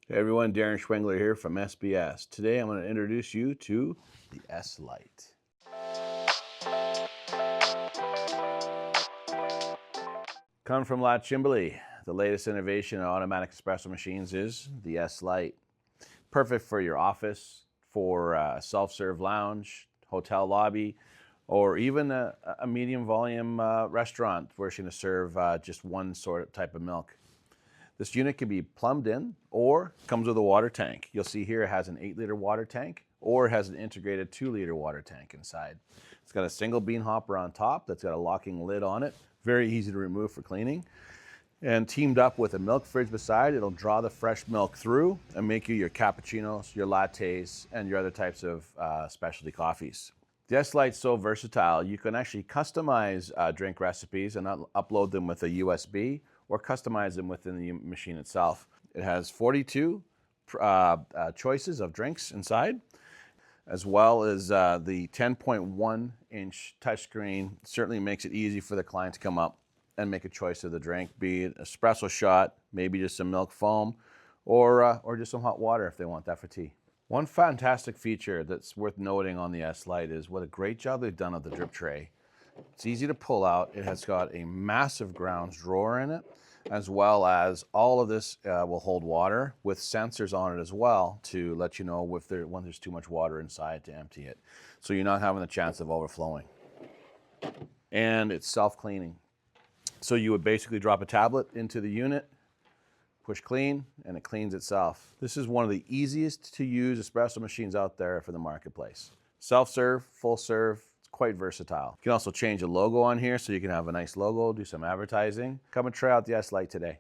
Hey everyone, Darren Schwengler here from SBS. Today I'm going to introduce you to the S-Lite. Coming from LaCimbali, the latest innovation in automatic espresso machines is the S-Lite. Perfect for your office, for a self-serve lounge, hotel lobby, or even a medium volume restaurant where you're going to serve just one sort of type of milk. This unit can be plumbed in or comes with a water tank. You'll see here it has an 8-liter water tank or it has an integrated 2-liter water tank inside. It's got a single bean hopper on top that's got a locking lid on it. Very easy to remove for cleaning. And teamed up with a milk fridge beside, it'll draw the fresh milk through and make you your cappuccinos, your lattes, and your other types of specialty coffees. The S-Lite's so versatile, you can actually customize drink recipes and upload them with a USB or customize them within the machine itself. It has 42 choices of drinks inside, as well as the 10.1-inch touchscreen. Certainly makes it easy for the client to come up and make a choice of the drink, be it espresso shot, maybe just some milk foam, or just some hot water if they want that for tea. One fantastic feature that's worth noting on the S-Lite is what a great job they've done of the drip tray. It's easy to pull out. It has got a massive grounds drawer in it, as well as all of this will hold water with sensors on it as well to let you know when there's too much water inside to empty it. So you're not having the chance of overflowing. And it's self-cleaning. So you would basically drop a tablet into the unit, push clean, and it cleans itself. This is one of the easiest to use espresso machines out there for the marketplace. Self-serve, full serve, it's quite versatile. You can also change the logo on here so you can have a nice logo, do some advertising. Come and try out the S-Lite today.